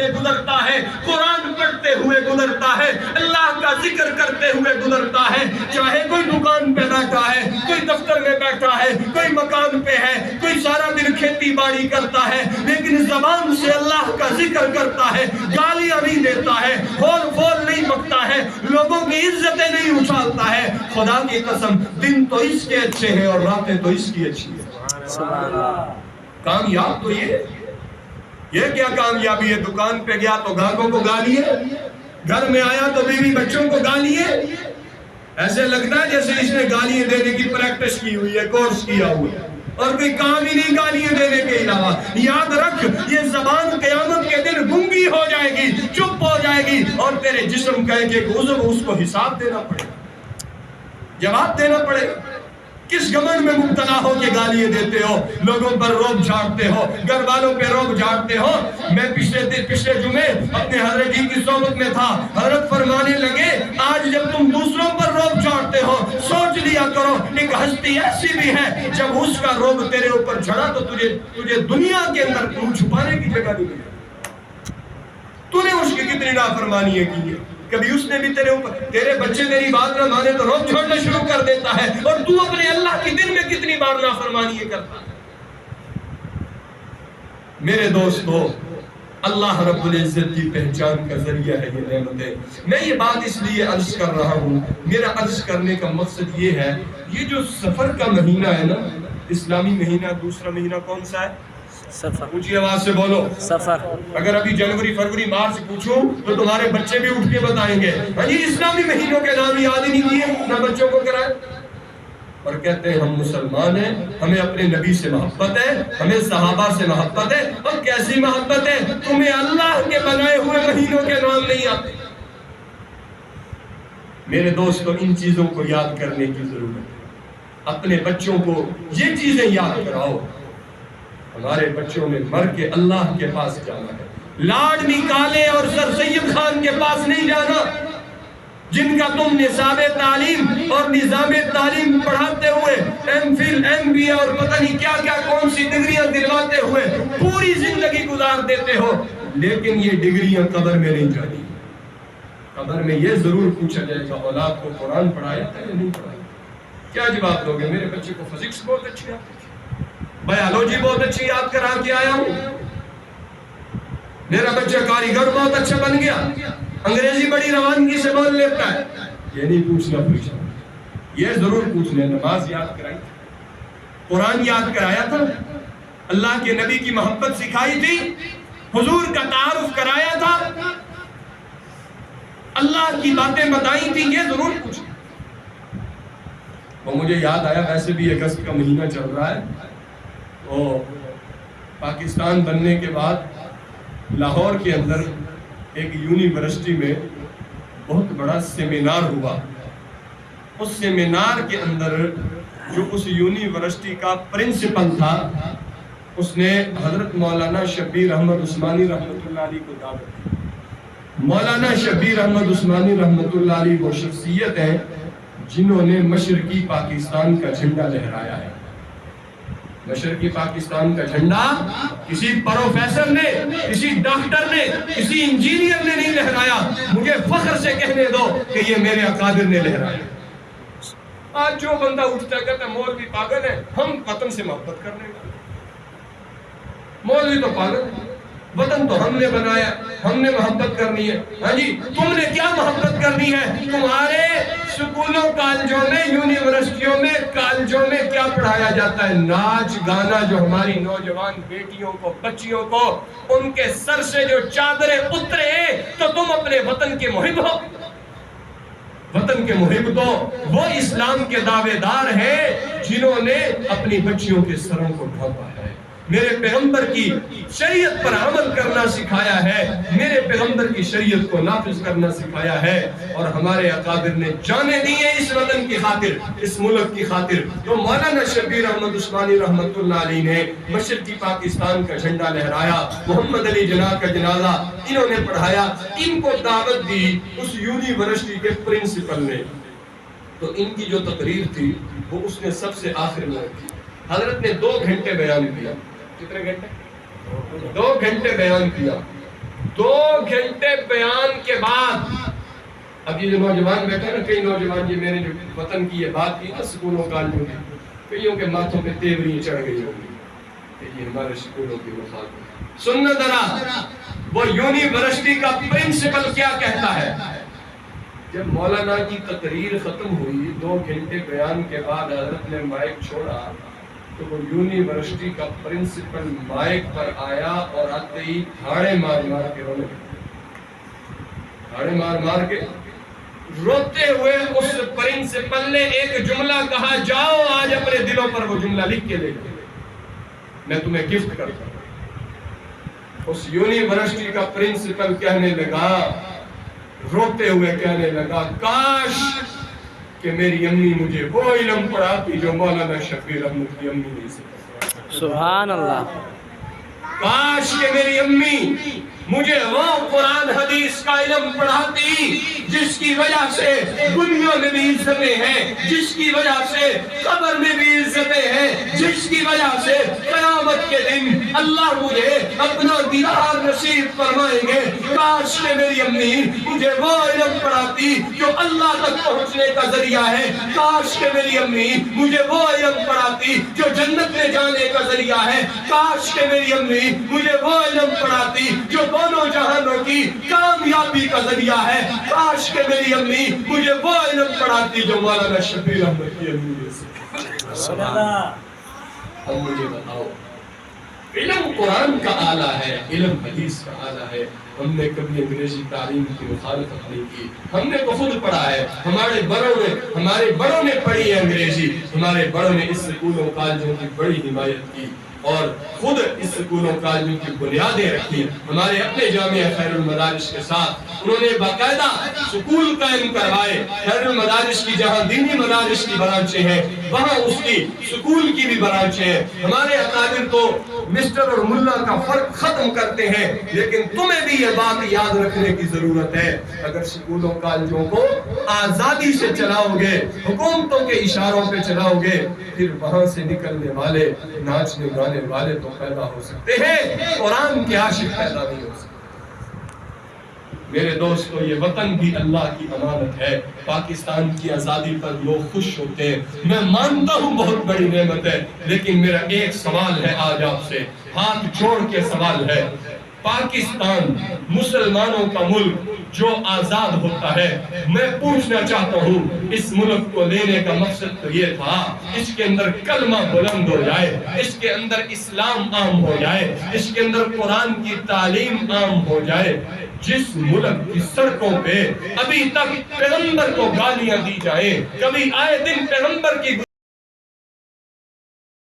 میں گزرتا ہے، قرآن پڑھتے ہوئے گزرتا ہے، اللہ کا ذکر کرتے ہوئے گزرتا ہے، چاہے کوئی دکان پہ بیٹھا ہے، کوئی دفتر میں بیٹھا ہے، کوئی مکان پہ ہے، کوئی سارا دن کھیتی باڑی کرتا ہے، لیکن زبان سے اللہ کا ذکر کرتا ہے، گالیاں نہیں دیتا ہے، ہول فول نہیں بکتا ہے، لوگوں کی عزتیں نہیں اچھالتا ہے. خدا کی قسم دن تو اس کے اچھے ہیں اور راتیں تو اس کی اچھی ہیں. کامیاب تو یہ کیا کامیابی ہے؟ دکان پہ گیا تو گاہکوں کو گالی ہے، گھر میں آیا تو بیوی بچوں کو گالی ہے. ایسے لگتا ہے جیسے اس نے گالیاں دینے کی پریکٹس کی ہوئی ہے، کورس کیا ہوا ہے، اور کوئی کام ہی نہیں گالیاں دینے کے علاوہ. یاد رکھ، یہ زبان قیامت کے دن گنگی ہو جائے گی، چپ ہو جائے گی، اور تیرے جسم کا ایک عضو اس کو حساب دینا پڑے گا، جواب دینا پڑے گا. کس گمنڈ میں مبتلا ہو کے گالیاں دیتے ہو، لوگوں پر روب جھاڑتے ہو، گھر والوں پہ روب جھاڑتے ہو. میں پچھلے جمعے اپنے حضرت جی کی صحبت میں تھا، حضرت فرمانے لگے آج جب تم دوسروں پر روب جھاڑتے ہو سوچ لیا کرو ایک ہستی ایسی بھی ہے جب اس کا روب تیرے اوپر جھڑا تو تجھے دنیا کے اندر منہ چھپانے کی جگہ نہیں ملی. تو نے اس کی کتنی نافرمانیاں کی ہے، کبھی اس نے بھی تیرے بچے تیری بات نہ مانے تو روب چھوڑنا شروع کر دیتا ہے، اور تو اپنے اللہ کی دن میں کتنی بار نافرمانی کرتا ہے. میرے دوستو، اللہ رب العزت کی پہچان کا ذریعہ ہے یہ نعمتیں. میں یہ بات اس لیے عرض کر رہا ہوں، میرا عرض کرنے کا مقصد یہ ہے، یہ جو سفر کا مہینہ ہے نا، اسلامی مہینہ، دوسرا مہینہ کون سا ہے؟ سفر. اونچی آواز سے بولو. سفر. اگر ابھی جنوری فروری مارچ پوچھوں تو تمہارے بچے بھی اٹھ کے بتائیں گے ہاں جی اسلامی مہینوں کے نام یاد ہی نہیں کیے، نہ بچوں کو کرائے. اور کہتے ہیں ہم مسلمان ہیں، ہمیں اپنے نبی سے محبت ہے، ہمیں صحابہ سے محبت ہے. اور کیسی محبت ہے؟ تمہیں اللہ کے بنائے ہوئے مہینوں کے نام نہیں آتے. میرے دوستو، ان چیزوں کو یاد کرنے کی ضرورت ہے. اپنے بچوں کو یہ چیزیں یاد کراؤ. ہمارے بچوں نے مر کے اللہ کے پاس جانا ہے، لاڈ نکالے اور سر سید خان کے پاس نہیں جانا، جن کا تم نصاب تعلیم اور نظام تعلیم پڑھاتے ہوئے ایم فل ایم بی اور پتہ نہیں کیا کیا کون سی ڈگریاں دلواتے ہوئے پوری زندگی گزار دیتے ہو، لیکن یہ ڈگریاں قبر میں نہیں جانی. قبر میں یہ ضرور پوچھا جائے گا اولاد کو قرآن پڑھایا تھا یا نہیں پڑھایا. کیا جواب دو گے؟ میرے بچے کو فزکس بہت اچھی آتی تھی، بایولوجی بہت اچھی یاد کرا کے آیا ہوں، میرا بچہ کاریگر بہت اچھا بن گیا، انگریزی بڑی روانگی سے بول لیتا ہے. یہ نہیں پوچھنا، یہ ضرور پوچھنا نماز یاد کرائی تھی، قرآن یاد کرایا تھا، اللہ کے نبی کی محبت سکھائی تھی، حضور کا تعارف کرایا تھا، اللہ کی باتیں بتائی تھی، یہ ضرور پوچھنا. وہ مجھے یاد آیا، ویسے بھی اگست کا مہینہ چل رہا ہے، تو پاکستان بننے کے بعد لاہور کے اندر ایک یونیورسٹی میں بہت بڑا سیمینار ہوا. اس سیمینار کے اندر جو اس یونیورسٹی کا پرنسپل تھا، اس نے حضرت مولانا شبیر احمد عثمانی رحمۃ اللہ علیہ کو دعوت دی. مولانا شبیر احمد عثمانی رحمۃ اللہ علیہ وہ شخصیت ہیں جنہوں نے مشرقی پاکستان کا جھنڈا لہرایا ہے. مشرقی پاکستان کا جھنڈا کسی پروفیسر نے، کسی ڈاکٹر نے، کسی انجینئر نے نہیں لہرایا. مجھے فخر سے کہنے دو کہ یہ میرے اکابر نے لہرایا. آج جو بندہ اٹھتا ہے کہتا ہے مولوی پاگل ہے، ہم وطن سے محبت کرنے والے. مولوی تو پاگل ہے، وطن تو ہم نے بنایا، ہم نے محبت کرنی ہے. ہاں جی، تم نے کیا محبت کرنی ہے؟ تمہارے سکولوں کالجوں میں، یونیورسٹیوں میں، کالجوں میں کیا پڑھایا جاتا ہے؟ ناچ گانا. جو ہماری نوجوان بیٹیوں کو، بچیوں کو، ان کے سر سے جو چادریں اترے تو تم اپنے وطن کے محب ہو. وطن کے محب تو وہ اسلام کے دعوے دار ہیں جنہوں نے اپنی بچیوں کے سروں کو ڈھانپا ہے، میرے پیغمبر کی شریعت پر عمل کرنا سکھایا ہے، میرے پیغمبر کی شریعت کو نافذ کرنا سکھایا ہے. اور ہمارے اکابر نے جانیں دی ہیں اس وطن کی خاطر، اس ملک کی خاطر. تو مولانا شبیر احمد عثمانی رحمۃ اللہ علیہ نے مشرقی پاکستان کا جھنڈا لہرایا، محمد علی جناح کا جنازہ انہوں نے پڑھایا. ان کو دعوت دی اس یونیورسٹی کے پرنسپل نے. تو ان کی جو تقریر تھی وہ اس نے سب سے آخر میں رکھی. حضرت نے 2 گھنٹے بیان کیا. کتنے گھنٹے؟ 2 گھنٹے بیان کیا. 2 گھنٹے بیان کے بعد اب یہ جو نوجوان بیٹھے نا، کئی نوجوان یہ میں نے جو وطن کی یہ بات کی نا سکولوں کالجوں کی، کئیوں کے ماتھوں پہ تیوریاں چڑھ گئی ہوں گی کہ یہ ہمارے سکولوں کی مخالف۔ سننا ذرا وہ یونیورسٹی کا پرنسپل کیا کہتا ہے۔ جب مولانا کی تقریر ختم ہوئی 2 گھنٹے بیان کے بعد حضرت نے مائک چھوڑا تو وہ یونیورسٹی کا پرنسپل مائک پر آیا اور آتے ہی دھاڑے مار مار کے رونے لگا، دھاڑے مار مار کے روتے ہوئے اس پرنسپل نے ایک جملہ کہا، جاؤ آج اپنے دلوں پر وہ جملہ لکھ کے لے جاؤ، میں تمہیں گفٹ کرتا ہوں۔ اس یونیورسٹی کا پرنسپل کہنے لگا، روتے ہوئے کہنے لگا، کاش کہ میری امی مجھے وہ علم پڑھاتی جو مولانا شفیع احمد کی امی نہیں سکھائی۔ سبحان اللہ۔ کاش کہ میری امی مجھے وہ قرآن حدیث کا علم پڑھاتی جس کی وجہ سے دنیا میں بھی عزتیں ہیں، جس کی وجہ سے قبر میں بھی عزتیں ہیں، جس کی وجہ سے قیامت کے دن اللہ مجھے اپنا دیدار نصیب فرمائیں گے۔ کاش کہ میری امی مجھے وہ علم پڑھاتی جو اللہ تک پہنچنے کا ذریعہ ہے، کاش کہ میری امی مجھے وہ علم پڑھاتی جو جنت میں جانے کا ذریعہ ہے، کاش کہ میری امی مجھے وہ علم پڑھاتی جو دونوں جہانوں کی کامیابی کا ذریعہ ہے، کاش کہ میری امی مجھے وہ علم پڑھاتی جو مولانا شفیع احمد کی امی نے سکھایا۔ اب مجھے بتاؤ، علم قرآن کا آلہ ہے، علم حدیث کا آلہ ہے، ہم نے کبھی انگریزی تعلیم کی مخالفت نہیں کی، ہم نے تو خود پڑھا ہے، ہمارے بڑوں نے پڑھی ہے انگریزی، ہمارے بڑوں نے اس سکولوں کالجوں کی بڑی حمایت کی اور خود اس سکولوں کالجوں کی بنیادیں رکھی۔ ہمارے اپنے جامعہ خیر المدارس کے ساتھ انہوں نے باقاعدہ سکول قائم کروائے۔ خیر المدارس کی جہاں دینی مدارس کی برانچیں ہیں وہاں اس کی سکول کی بھی برانچیں ہیں۔ ہمارے اکابر تو مسٹر اور ملا کا فرق ختم کرتے ہیں، لیکن تمہیں بھی یہ بات یاد رکھنے کی ضرورت ہے، اگر سکولوں کالجوں کو آزادی سے چلاؤ گے، حکومتوں کے اشاروں پہ چلاؤ گے، پھر وہاں سے نکلنے والے ناچنے گانے والے تو پیدا ہو سکتے ہیں، قرآن کے عاشق پیدا نہیں ہو سکتے۔ میرے دوستو، یہ وطن بھی اللہ کی امانت ہے، پاکستان کی آزادی پر لوگ خوش ہوتے ہیں، میں مانتا ہوں بہت بڑی نعمت ہے، لیکن میرا ایک سوال ہے آج آپ سے، ہاتھ جوڑ کے سوال ہے، پاکستان مسلمانوں کا ملک جو آزاد ہوتا ہے، میں پوچھنا چاہتا ہوں اس ملک کو لینے کا مقصد تو یہ تھا اس کے اندر کلمہ بلند ہو جائے، اس کے اندر اسلام عام ہو جائے، اس کے اندر قرآن کی تعلیم عام ہو جائے۔ جس ملک کی سڑکوں پہ ابھی تک پیغمبر کو گالیاں دی جائیں، کبھی آئے دن پیغمبر کی